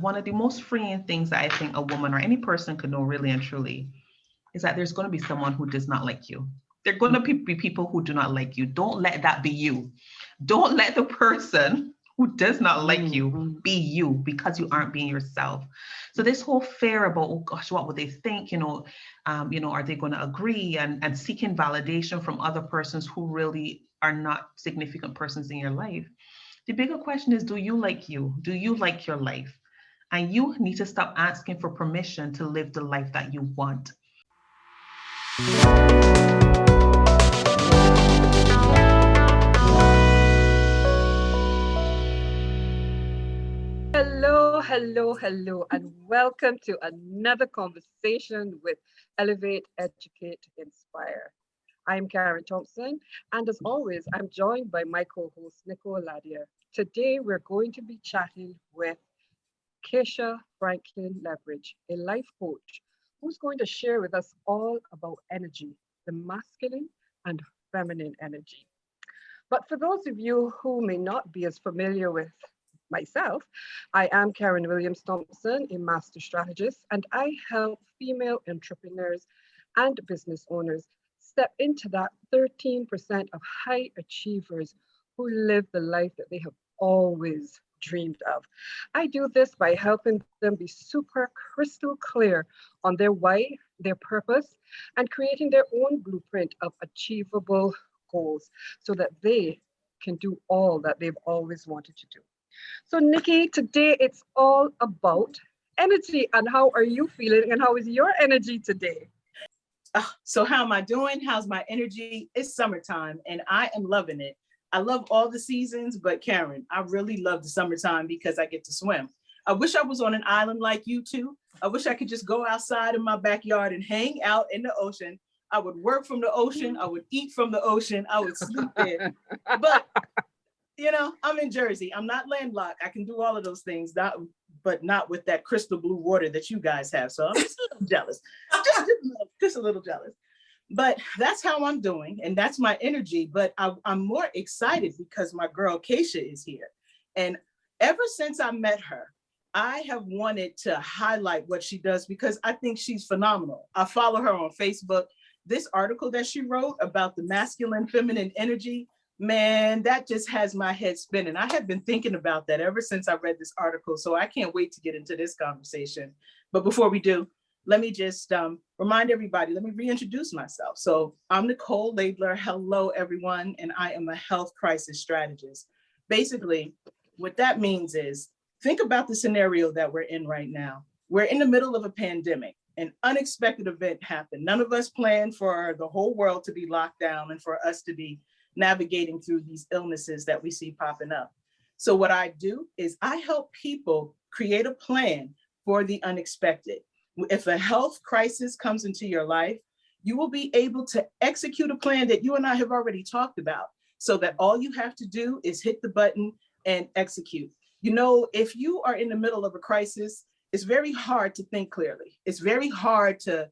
one of the most freeing things that I think a woman or any person could know really and truly is that there's going to be someone who does not like you. There are going to be people who do not like you. Don't let that be you. Don't let the person who does not like you be you because you aren't being yourself. So this whole fear about, oh gosh, what would they think? Are they going to agree? And seeking validation from other persons who really are not significant persons in your life. The bigger question is, do you like you? Do you like your life? And you need to stop asking for permission to live the life that you want. Hello, and welcome to another conversation with Elevate, Educate, Inspire. I'm Karen Thompson, and as always, I'm joined by my co-host, Nicole Ladia. Today, we're going to be chatting with Kaysha Franklyn Leveridge, a life coach, who's going to share with us all about energy, the masculine and feminine energy. But for those of you who may not be as familiar with myself, I am Karen Williams Thompson, a master strategist, and I help female entrepreneurs and business owners step into that 13% of high achievers who live the life that they have always dreamed of. I do this by helping them be super crystal clear on their why, their purpose, and creating their own blueprint of achievable goals so that they can do all that they've always wanted to do. So Nikki, today it's all about energy, and how are you feeling and how is your energy today? So how am I doing? How's my energy? It's summertime and I am loving it. I love all the seasons, but Karen, I really love the summertime because I get to swim. I wish I was on an island like you two. I wish I could just go outside in my backyard and hang out in the ocean. I would work from the ocean. I would eat from the ocean. I would sleep there. But I'm in Jersey. I'm not landlocked. I can do all of those things, but not with that crystal blue water that you guys have. So I'm just a little jealous, just a little jealous. But that's how I'm doing, and that's my energy. But I'm more excited because my girl Kaysha is here. And ever since I met her, I have wanted to highlight what she does because I think she's phenomenal. I follow her on Facebook. This article that she wrote about the masculine, feminine energy, man, that just has my head spinning. I have been thinking about that ever since I read this article. So I can't wait to get into this conversation. But before we do, let me just remind everybody, let me reintroduce myself. So I'm Nicole Labler. Hello, everyone. And I am a health crisis strategist. Basically, what that means is, think about the scenario that we're in right now. We're in the middle of a pandemic. An unexpected event happened. None of us planned for the whole world to be locked down and for us to be navigating through these illnesses that we see popping up. So what I do is I help people create a plan for the unexpected. If a health crisis comes into your life, you will be able to execute a plan that you and I have already talked about, so that all you have to do is hit the button and execute. If you are in the middle of a crisis, it's very hard to think clearly. It's very hard to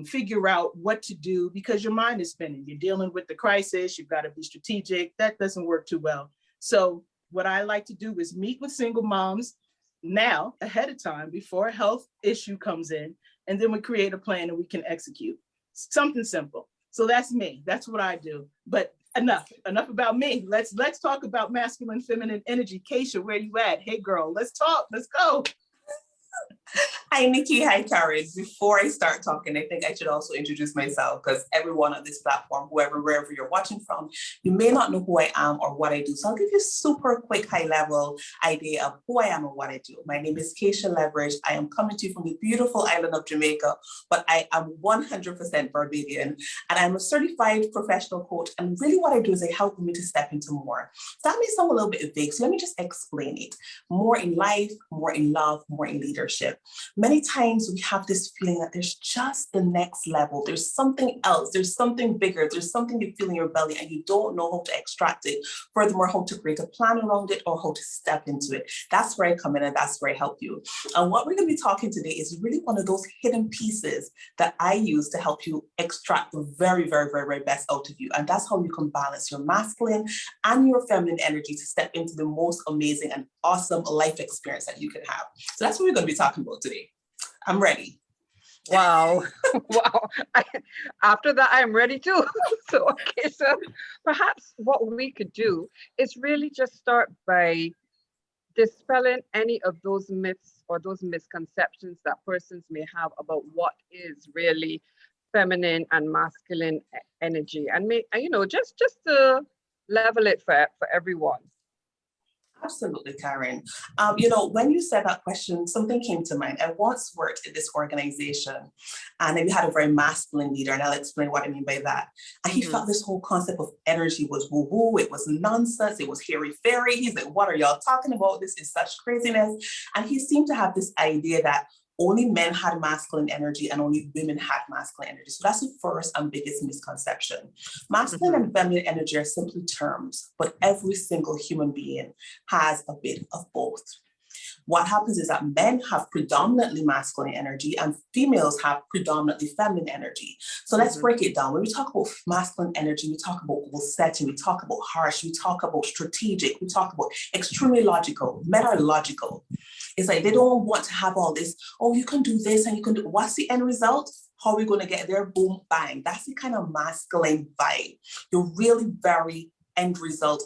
figure out what to do because your mind is spinning. You're dealing with the crisis. You've got to be strategic. That doesn't work too well. So what I like to do is meet with single moms now ahead of time before a health issue comes in, and then we create a plan and we can execute something simple. So that's me. That's what I do. But enough about me. Let's talk about masculine, feminine energy. Kaysha, where you at? Hey girl, let's talk. Let's go. Hi, Nikki. Hi, Karen. Before I start talking, I think I should also introduce myself because everyone on this platform, wherever you're watching from, you may not know who I am or what I do. So I'll give you a super quick high-level idea of who I am and what I do. My name is Kaysha Leveridge. I am coming to you from the beautiful island of Jamaica, but I am 100% Barbadian, and I'm a certified professional coach. And really what I do is I help women to step into more. So that may sound a little bit vague, so let me just explain it. More in life, more in love, more in leadership. Many times we have this feeling that there's just the next level. There's something else. There's something bigger. There's something you feel in your belly and you don't know how to extract it. Furthermore, how to create a plan around it or how to step into it. That's where I come in and that's where I help you. And what we're going to be talking today is really one of those hidden pieces that I use to help you extract the very, very, very, very best out of you. And that's how you can balance your masculine and your feminine energy to step into the most amazing and awesome life experience that you can have. So that's what we're going to be talking about today. I'm ready. Wow. Wow. After that, I'm ready too. So, okay, so perhaps what we could do is really just start by dispelling any of those myths or those misconceptions that persons may have about what is really feminine and masculine energy, and just to level it for everyone. Absolutely, Karen. When you said that question, something came to mind. I once worked in this organization and we had a very masculine leader, and I'll explain what I mean by that. And he felt this whole concept of energy was woo-woo, it was nonsense, it was hairy-fairy. He's like, what are y'all talking about? This is such craziness. And he seemed to have this idea that only men had masculine energy and only women had masculine energy. So that's the first and biggest misconception. Masculine and feminine energy are simply terms, but every single human being has a bit of both. What happens is that men have predominantly masculine energy and females have predominantly feminine energy. So let's break it down. When we talk about masculine energy, we talk about goal setting, we talk about harsh, we talk about strategic, we talk about extremely logical. Men are logical. It's like they don't want to have all this, oh, you can do this and you can do, what's the end result? How are we going to get there? Boom, bang. That's the kind of masculine vibe. You're really very end result,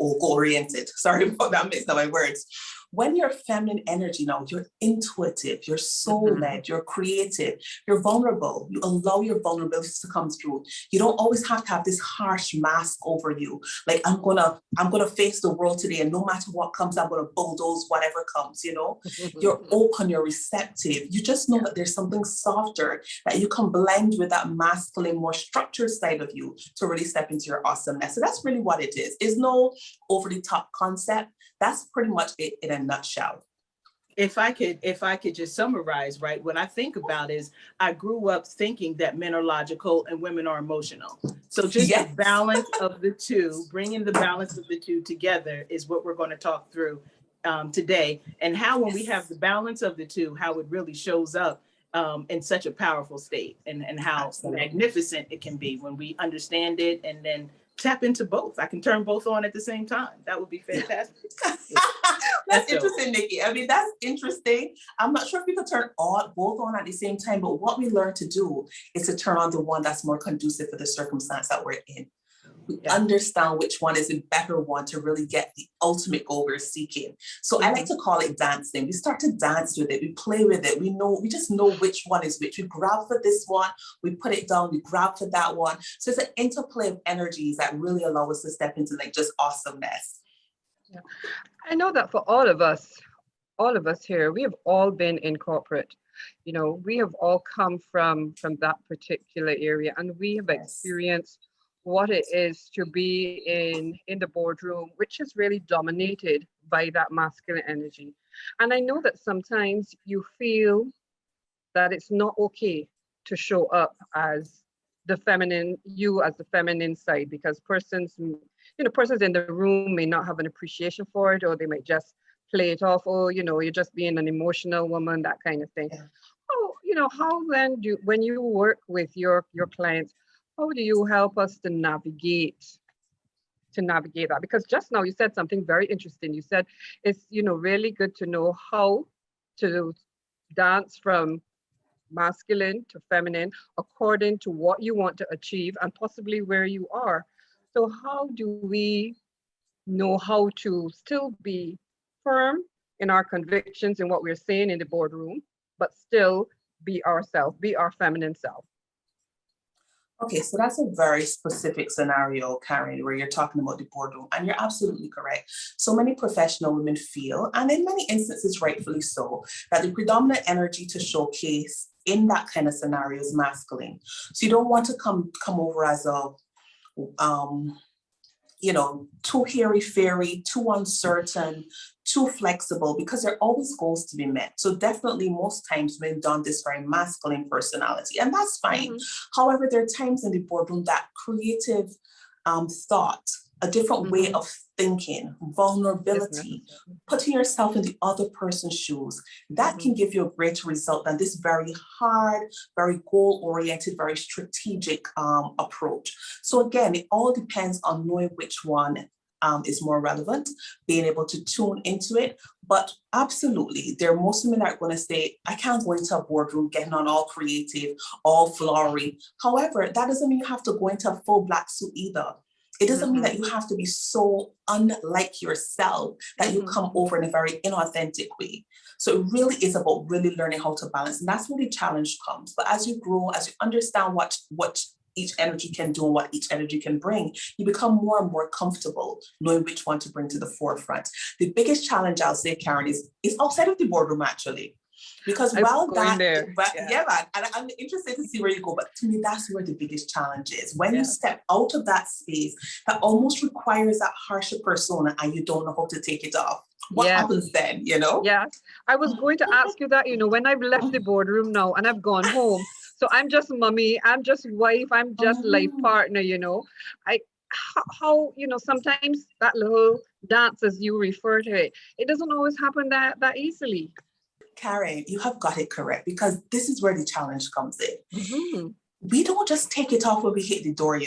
oriented. Sorry about that, mixed up my words. When you're feminine energy now, you're intuitive, you're soul-led, you're creative, you're vulnerable. You allow your vulnerabilities to come through. You don't always have to have this harsh mask over you. Like, I'm gonna face the world today, and no matter what comes, I'm gonna bulldoze whatever comes, You're open, you're receptive. You just know that there's something softer that you can blend with that masculine, more structured side of you to really step into your awesomeness. So that's really what it is. It's no over the top concept. That's pretty much it in a nutshell. If I could just summarize, right, what I think about is I grew up thinking that men are logical and women are emotional. So just the balance of the two, bringing the balance of the two together is what we're going to talk through today, and how when we have the balance of the two, how it really shows up in such a powerful state, and how magnificent it can be when we understand it and then tap into both. I can turn both on at the same time. That would be fantastic. That's interesting, Nikki. I mean, that's interesting. I'm not sure if we could turn both on at the same time, but what we learn to do is to turn on the one that's more conducive for the circumstance that we're in. We understand which one is the better one to really get the ultimate goal we're seeking. So I like to call it dancing. We start to dance with it. We play with it. We just know which one is which. We grab for this one, we put it down, we grab for that one. So it's an interplay of energies that really allow us to step into like just awesomeness. Yeah. I know that for all of us here, we have all been in corporate. We have all come from that particular area, and we have experienced what it is to be in the boardroom, which is really dominated by that masculine energy. And I know that sometimes you feel that it's not okay to show up as the feminine side, because persons in the room may not have an appreciation for it, or they might just play it off, oh, you're just being an emotional woman, that kind of thing. How then when you work with your clients, how do you help us to navigate that? Because just now you said something very interesting. You said it's really good to know how to dance from masculine to feminine according to what you want to achieve and possibly where you are. So how do we know how to still be firm in our convictions and what we're saying in the boardroom, but still be ourselves, be our feminine self? Okay, so that's a very specific scenario, Karen, where you're talking about the boardroom, and you're absolutely correct. So many professional women feel, and in many instances rightfully so, that the predominant energy to showcase in that kind of scenario is masculine. So you don't want to come over as a too hairy-fairy, too uncertain, too flexible because there are always goals to be met. So definitely most times men don this very masculine personality, and that's fine. However, there are times in the boardroom that creative thought, a different way of thinking, vulnerability, putting yourself in the other person's shoes, that can give you a greater result than this very hard, very goal-oriented, very strategic approach. So again, it all depends on knowing which one is more relevant, being able to tune into it. But absolutely, there are most women that are going to say, I can't go into a boardroom getting on all creative, all flowery. However, that doesn't mean you have to go into a full black suit either. It doesn't mean that you have to be so unlike yourself that you come over in a very inauthentic way. So it really is about really learning how to balance. And that's where the challenge comes. But as you grow, as you understand what each energy can do and what each energy can bring, you become more and more comfortable knowing which one to bring to the forefront. The biggest challenge, I'll say, Karen, is outside of the boardroom, actually. Because man, and I'm interested to see where you go, but to me, that's where the biggest challenge is. When you step out of that space, that almost requires that harsher persona and you don't know how to take it off. What happens then, you know? Yeah, I was going to ask you that, when I've left the boardroom now and I've gone home, so I'm just mommy, I'm just wife, I'm just life partner, how sometimes that little dance, as you refer to it, it doesn't always happen that easily. Karen, you have got it correct, because this is where the challenge comes in. We don't just take it off when we hit the door,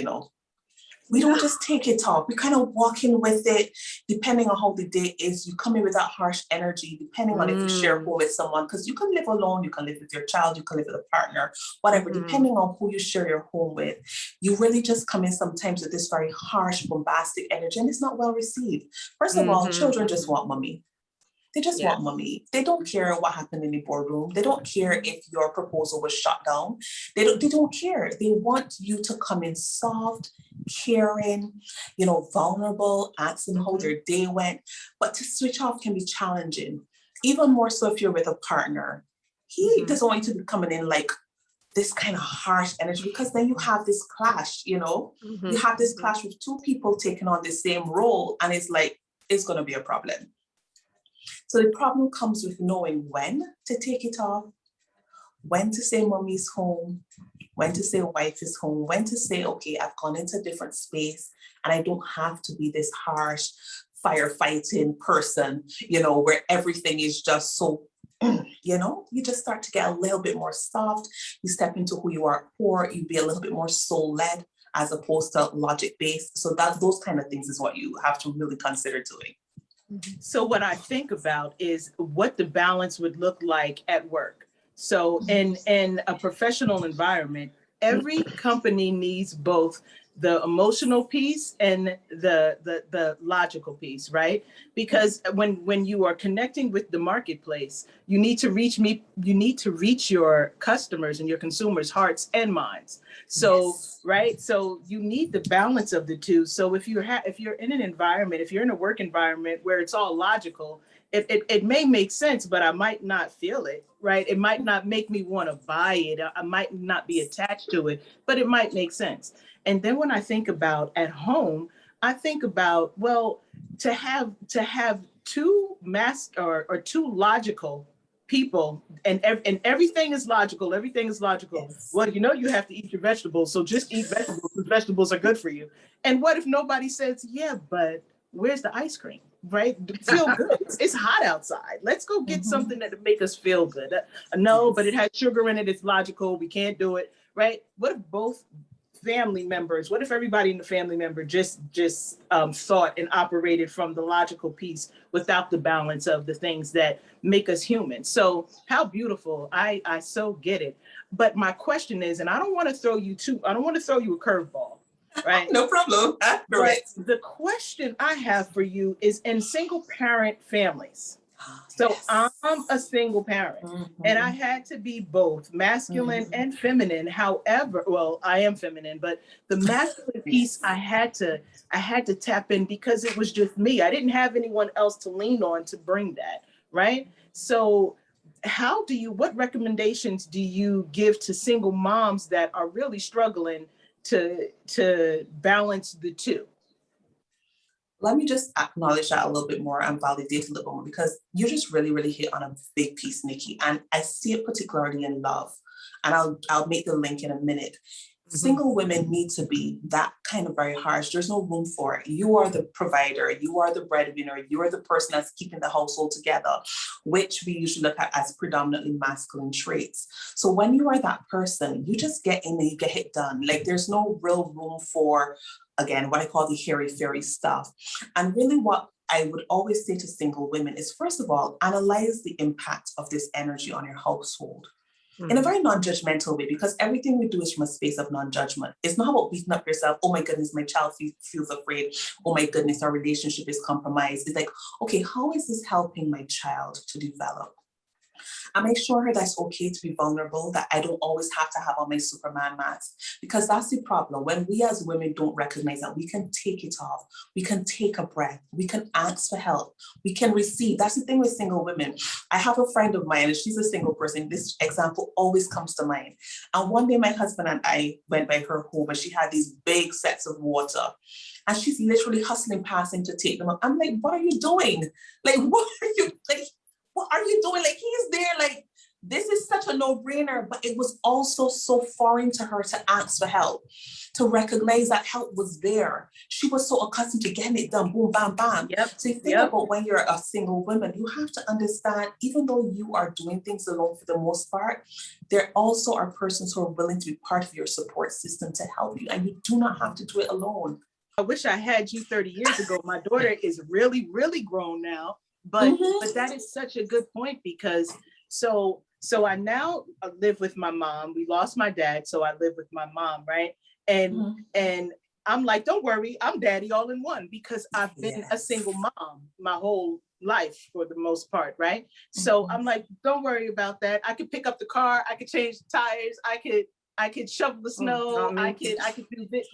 We don't just take it off. We kind of walk in with it, depending on how the day is. You come in with that harsh energy, depending on if you share home with someone, because you can live alone, you can live with your child, you can live with a partner, whatever, depending on who you share your home with. You really just come in sometimes with this very harsh, bombastic energy, and it's not well received. First of all, children just want mommy. They just want mommy. They don't care what happened in the boardroom. They don't care if your proposal was shot down. They don't care. They want you to come in soft, caring, vulnerable, asking how their day went. But to switch off can be challenging. Even more so if you're with a partner. He doesn't want you to be coming in like this kind of harsh energy, because then you have this clash, you have this clash with two people taking on the same role, and it's like, it's going to be a problem. So the problem comes with knowing when to take it off, when to say mommy's home, when to say wife is home, when to say, okay, I've gone into a different space and I don't have to be this harsh firefighting person, where everything is just so, you just start to get a little bit more soft. You step into who you are core, you be a little bit more soul-led as opposed to logic-based. So those kind of things is what you have to really consider doing. So what I think about is what the balance would look like at work. So in a professional environment, every company needs both the emotional piece and the logical piece, right? Because when you are connecting with the marketplace, you need to reach your customers and your consumers' hearts and minds. So right, so you need the balance of the two. So if you're in an environment, if you're in a work environment where it's all logical, it may make sense, but I might not feel it, right? It might not make me want to buy it. I might not be attached to it, but it might make sense. And then when I think about at home, I think about, well, to have two two logical people and everything is logical. Everything is logical. Yes. Well, you have to eat your vegetables. So just eat vegetables because vegetables are good for you. And what if nobody says, yeah, but where's the ice cream? Right? Feel good. It's hot outside. Let's go get something that make us feel good. No, but it has sugar in it. It's logical. We can't do it. Right? What if both family members, what if everybody in the family member just thought and operated from the logical piece without the balance of the things that make us human? So how beautiful. I so get it. But my question is, and I don't want to throw you a curveball. Right? No problem. But the question I have for you is, in single parent families. So I'm a single parent and I had to be both masculine and feminine. However, well, I am feminine, but the masculine piece I had to tap in because it was just me. I didn't have anyone else to lean on to bring that. Right. So what recommendations do you give to single moms that are really struggling to balance the two? Let me just acknowledge that a little bit more and validate a little more, because you just really, really hit on a big piece, Nikki. And I see it particularly in love. And I'll make the link in a minute. Single women need to be that kind of very harsh. There's no room for it. You are the provider. You are the breadwinner. You are the person that's keeping the household together, which we usually look at as predominantly masculine traits. So when you are that person, you just get in and you get it done. Like there's no real room for, again, what I call the hairy-fairy stuff. And really what I would always say to single women is, first of all, analyze the impact of this energy on your household. In a very non-judgmental way, because everything we do is from a space of non-judgment. It's not about beating up yourself. Oh my goodness, my child feels afraid. Oh my goodness, our relationship is compromised. It's like, okay, how is this helping my child to develop? I make sure that it's okay to be vulnerable, that I don't always have to have on my Superman mask, because that's the problem. When we as women don't recognize that we can take it off, we can take a breath, we can ask for help, we can receive. That's the thing with single women. I have a friend of mine, and she's a single person. This example always comes to mind. And one day my husband and I went by her home, and she had these big sets of water. And she's literally hustling past him to take them up. I'm like, what are you doing? Like, what are you, like, what are you doing? Like, he's there, like, this is such a no-brainer, but it was also so foreign to her to ask for help, to recognize that help was there. She was so accustomed to getting it done, boom, bam, bam. So you think about when you're a single woman, you have to understand, even though you are doing things alone for the most part, there also are persons who are willing to be part of your support system to help you, and you do not have to do it alone. I wish I had you 30 years ago. My daughter is really, really grown now. But that is such a good point, because so I now live with my mom. We lost my dad, so I live with my mom, right? And I'm like, don't worry, I'm daddy all in one, because I've been a single mom my whole life for the most part, right? So I'm like, don't worry about that. I could pick up the car, I could change the tires, I could shovel the snow, I could do this.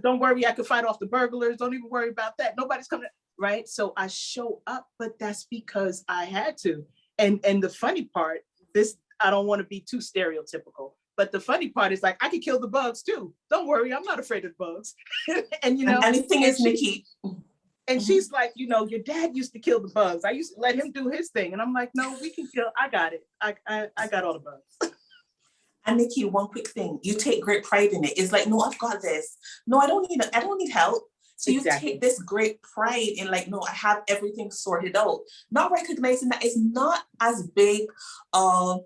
Don't worry, I could fight off the burglars. Don't even worry about that. Nobody's coming. Right? So I show up, but that's because I had to. And the funny part, this, I don't want to be too stereotypical, but the funny part is, like, I could kill the bugs too. Don't worry, I'm not afraid of bugs. And you know, and the thing is, Nikki, and she's like, you know, your dad used to kill the bugs. I used to let him do his thing. And I'm like, no, we can kill, I got it. I got all the bugs. And Nikki, one quick thing, you take great pride in it. It's like, no, I've got this. No, I don't need help. So you take this great pride in, like, no, I have everything sorted out. Not recognizing that it's not as big a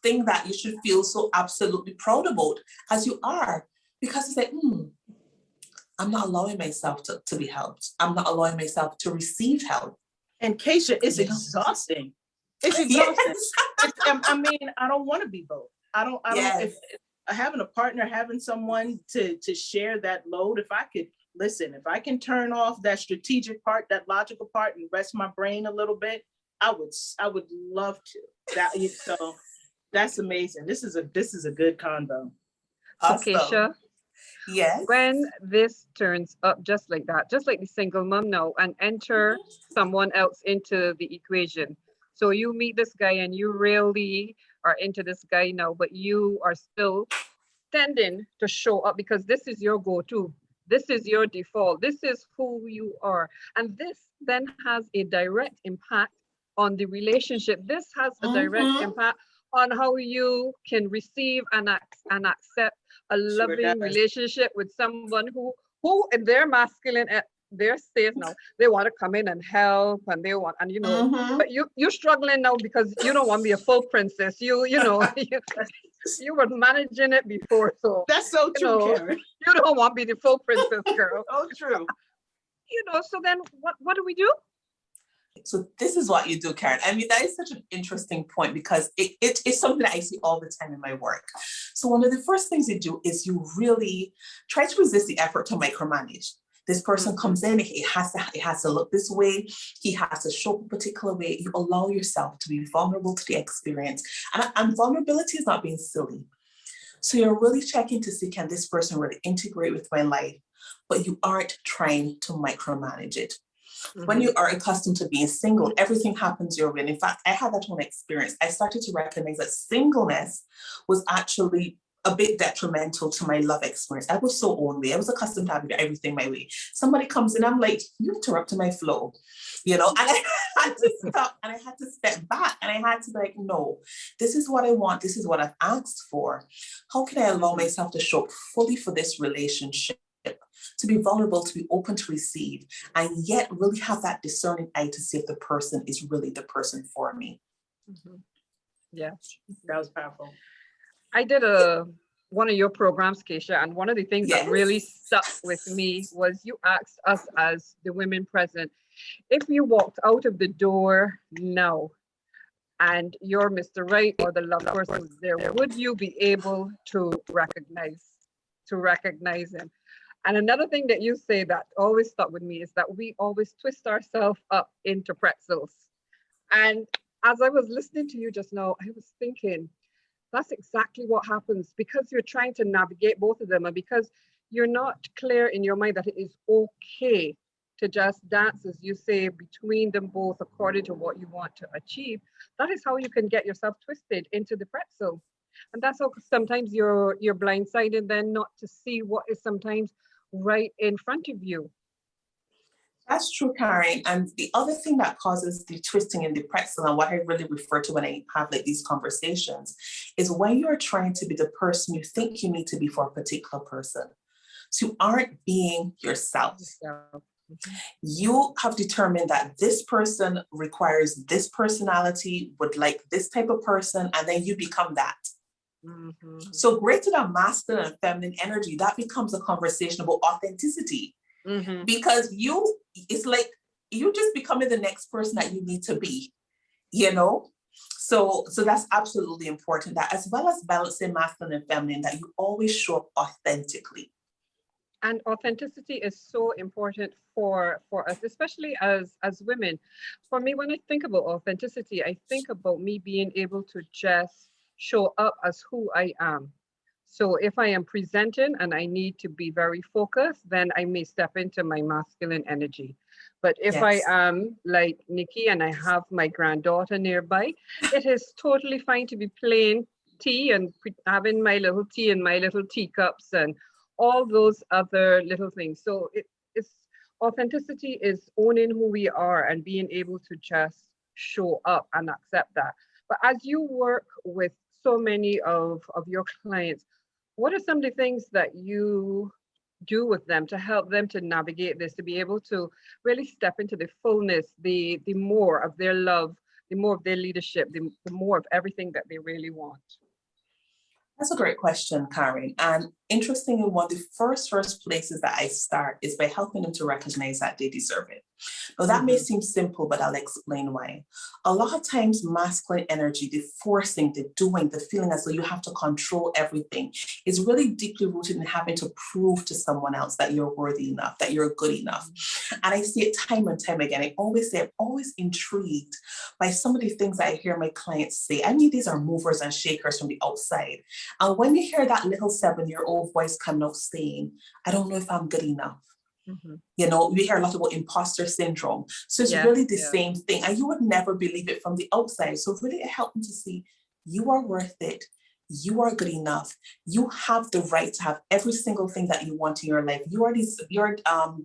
thing that you should feel so absolutely proud about as you are. Because it's like, I'm not allowing myself to be helped. I'm not allowing myself to receive help. And Kaysha, it's exhausting. It's exhausting. I mean, I don't want to be both. I don't, if having a partner, having someone to share that load, if I could, listen, if I can turn off that strategic part, that logical part, and rest my brain a little bit, I would love to. So that's amazing. This is a good convo. Awesome. So Kaysha, yes. When this turns up just like that, just like the single mom now, and enter someone else into the equation. So you meet this guy and you really are into this guy now, but you are still tending to show up because this is your go-to. This is your default. This is who you are. And this then has a direct impact on the relationship. This has a direct impact on how you can receive and accept a loving relationship with someone who in their masculine, their state now, they want to come in and help, and they want, and you know, but you're struggling now because you don't want to be a full princess. You know, you were managing it before, so that's so true, Karen. You don't want to be the full princess, girl. Oh, true. You know, so then what do we do? So this is what you do, Karen. I mean, that is such an interesting point because it's something that I see all the time in my work. So one of the first things you do is you really try to resist the effort to micromanage. This person comes in, it has to look this way. He has to show up a particular way. You allow yourself to be vulnerable to the experience. And vulnerability is not being silly. So you're really checking to see, can this person really integrate with my life? But you aren't trying to micromanage it. When you are accustomed to being single, everything happens your way. And in fact, I had that own experience. I started to recognize that singleness was actually a bit detrimental to my love experience. I was so own way. I was accustomed to having everything my way. Somebody comes in, I'm like, you interrupted my flow, and I had to stop and I had to step back and I had to be like, no, this is what I want. This is what I've asked for. How can I allow myself to show up fully for this relationship, to be vulnerable, to be open to receive, and yet really have that discerning eye to see if the person is really the person for me. Yeah, That was powerful. I did one of your programs, Kaysha, and one of the things that really stuck with me was you asked us as the women present, if you walked out of the door now and you're Mr. Right or the love person was there, would you be able to recognize him? And another thing that you say that always stuck with me is that we always twist ourselves up into pretzels. And as I was listening to you just now, I was thinking, that's exactly what happens because you're trying to navigate both of them and because you're not clear in your mind that it is okay to just dance, as you say, between them both according to what you want to achieve. That is how you can get yourself twisted into the pretzel. And that's how sometimes you're blindsided then not to see what is sometimes right in front of you. That's true, Karen. And the other thing that causes the twisting in the pretzel, and what I really refer to when I have like these conversations, is when you're trying to be the person you think you need to be for a particular person. So you aren't being yourself. You have determined that this person requires this personality, would like this type of person, and then you become that. So greater than masculine and feminine energy, that becomes a conversation about authenticity. Because it's like you're just becoming the next person that you need to be, So that's absolutely important, that as well as balancing masculine and feminine, that you always show up authentically. And authenticity is so important for us, especially as women. For me, when I think about authenticity, I think about me being able to just show up as who I am. So if I am presenting and I need to be very focused, then I may step into my masculine energy. But if I am like Nikki and I have my granddaughter nearby, it is totally fine to be playing tea and having my little tea in my little teacups and all those other little things. So it's authenticity is owning who we are and being able to just show up and accept that. But as you work with so many of your clients, what are some of the things that you do with them to help them to navigate this, to be able to really step into the fullness, the more of their love, the more of their leadership, the more of everything that they really want? That's a great question, Karen. And interestingly, one of the first places that I start is by helping them to recognize that they deserve it. Now, that may seem simple, but I'll explain why. A lot of times, masculine energy, the forcing, the doing, the feeling as though you have to control everything, is really deeply rooted in having to prove to someone else that you're worthy enough, that you're good enough. And I see it time and time again. I always say, I'm always intrigued by some of the things that I hear my clients say. I mean, these are movers and shakers from the outside. And when you hear that little 7-year-old voice coming out saying, I don't know if I'm good enough. We hear a lot about imposter syndrome. So it's really the same thing. And you would never believe it from the outside. So really it helped them to see you are worth it. You are good enough. You have the right to have every single thing that you want in your life. You're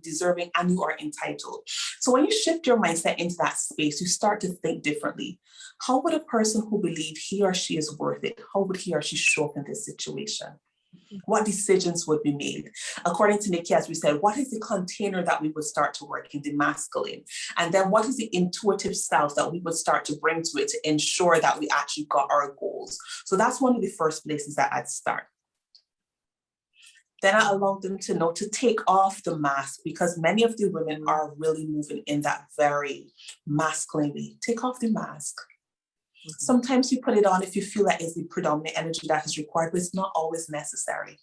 deserving and you are entitled. So when you shift your mindset into that space, you start to think differently. How would a person who believes he or she is worth it, how would he or she show up in this situation? What decisions would be made? According to Nikki, as we said, what is the container that we would start to work in, the masculine? And then what is the intuitive self that we would start to bring to it to ensure that we actually got our goals? So that's one of the first places that I'd start. Then I allow them to know to take off the mask, because many of the women are really moving in that very masculine way. Take off the mask. Sometimes you put it on if you feel that is the predominant energy that is required, but it's not always necessary.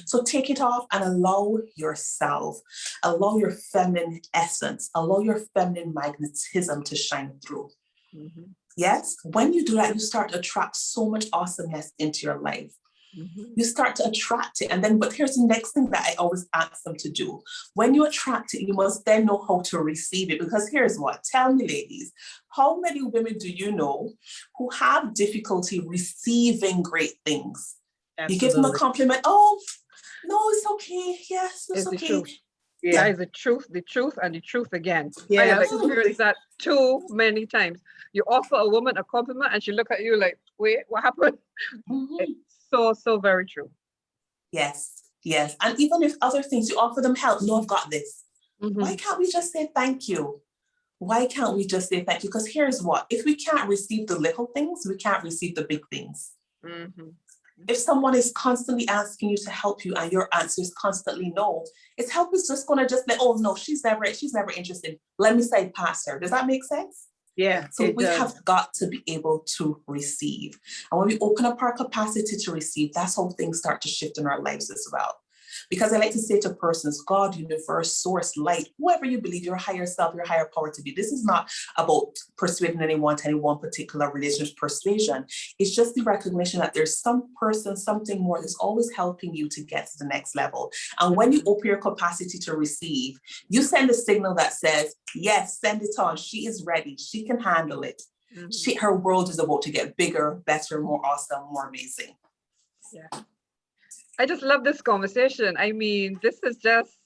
So take it off and allow yourself, allow your feminine essence, allow your feminine magnetism to shine through. Yes, when you do that, you start to attract so much awesomeness into your life. You start to attract it. But here's the next thing that I always ask them to do. When you attract it, you must then know how to receive it. Because here's what, tell me, ladies, how many women do you know who have difficulty receiving great things? You give them a Absolutely. compliment. Oh, no, it's okay. Yes, it's It's the okay. truth. Yeah. That is the truth, and the truth again. I Yeah, have absolutely. experienced that too many times. You offer a woman a compliment and she look at you like, wait, what happened? Mhm. It's so very true. Yes, yes. And even if other things, you offer them help. No, I've got this. Why Mhm. can't we just say thank you? Why can't we just say thank you? Because here's what, if we can't receive the little things, we can't receive the big things. Mhm. If someone is constantly asking you to help you and your answer is constantly no, it's help is just gonna just like, oh no, she's never interested. Let me say past her. Does that make sense? Yeah, So it we does. have got to be able to receive. And when we open up our capacity to receive, that's how things start to shift in our lives as well. Because I like to say to persons, God, universe, source, light, whoever you believe, your higher self, your higher power to be. This is not about persuading anyone to any one particular religious persuasion. It's just the recognition that there's some person, something more that's always helping you to get to the next level. And when you open your capacity to receive, you send a signal that says, yes, send it on. She is ready. She can handle it. Mhm. Her world is about to get bigger, better, more awesome, more amazing. Yeah. I just love this conversation. I mean, this is just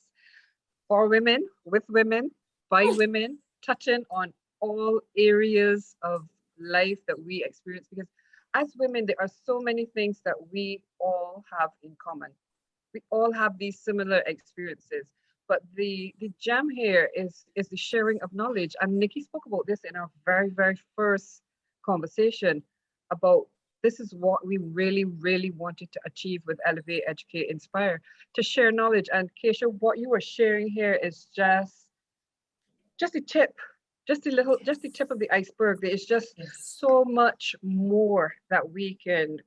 for women, with women, by women, touching on all areas of life that we experience. Because as women, there are so many things that we all have in common. We all have these similar experiences. But the gem here is the sharing of knowledge. And Nikki spoke about this in our very first conversation about this is what we really wanted to achieve with Elevate, Educate, Inspire, to share knowledge. And Kaysha, what you were sharing here is just a tip, just the tip of the iceberg. There is just Yes. so much more that we can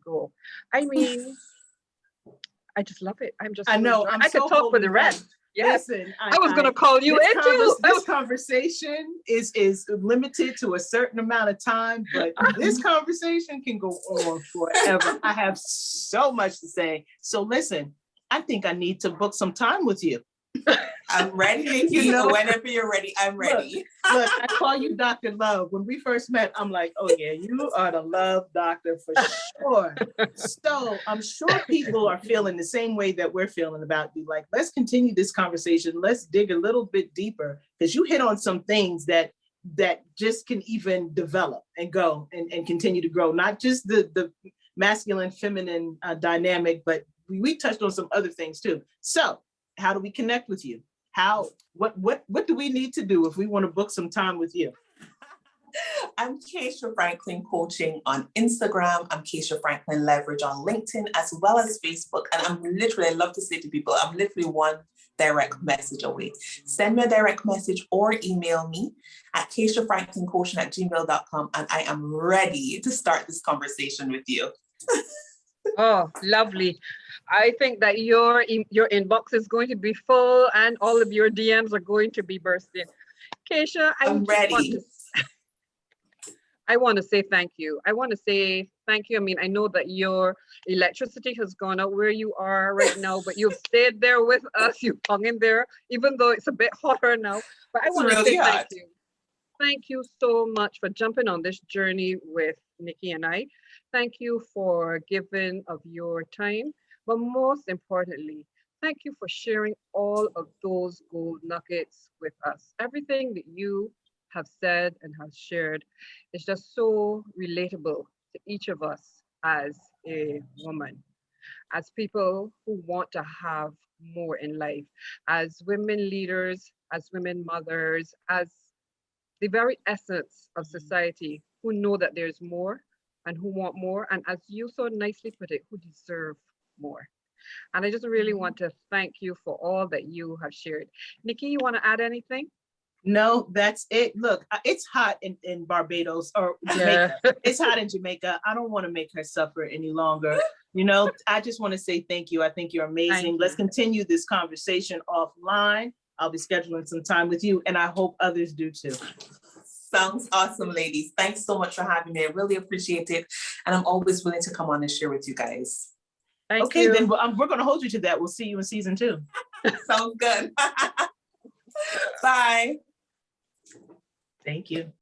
go. I mean, I just love it. I'm just I so know. enjoying. I'm I could so talk for the holding back. rest. Yes. Listen, I was gonna call you in too. this conversation is limited to a certain amount of time, but this conversation can go on forever. I have so much to say. So listen, I think I need to book some time with you. I'm ready, Nikki. You know- Whenever you're ready, I'm ready. Look, I call you Dr. Love. When we first met, I'm like, oh yeah, you are the love doctor for sure. So I'm sure people are feeling the same way that we're feeling about you. Like, let's continue this conversation. Let's dig a little bit deeper, because you hit on some things that just can even develop and go and continue to grow. Not just the masculine, feminine dynamic, but we touched on some other things too. So how do we connect with you? What do we need to do if we want to book some time with you? I'm Kaysha Franklyn Coaching on Instagram. I'm Kaysha Franklyn Leveridge on LinkedIn, as well as Facebook. And I love to say to people, I'm literally one direct message away. Send me a direct message or email me at KayshaFranklynCoaching@gmail.com, and I am ready to start this conversation with you. Oh, lovely. I think that your inbox is going to be full and all of your DMs are going to be bursting. Kaysha, I'm ready. I want to say thank you. I want to say thank you. I mean, I know that your electricity has gone out where you are right now, but you've stayed there with us. You've hung in there, even though it's a bit hotter now. But I It's want to really say thank hot. you. Thank you so much for jumping on this journey with Nikki and I. Thank you for giving of your time. But most importantly, thank you for sharing all of those gold nuggets with us. Everything that you have said and have shared is just so relatable to each of us as a woman, as people who want to have more in life, as women leaders, as women mothers, as the very essence of society, who know that there's more and who want more. And as you so nicely put it, who deserve more. And I just really want to thank you for all that you have shared. Nikki, you want to add anything? No, that's it. Look, it's hot in Barbados or Jamaica. Yeah. It's hot in Jamaica. I don't want to make her suffer any longer. You know, I just want to say thank you. I think you're amazing. Thank Let's you. continue this conversation offline. I'll be scheduling some time with you, and I hope others do too. Sounds awesome, ladies. Thanks so much for having me. I really appreciate it. And I'm always willing to come on and share with you guys. Thank Okay, you. then we're going to hold you to that. We'll see you in season 2. Sounds good. Bye. Thank you.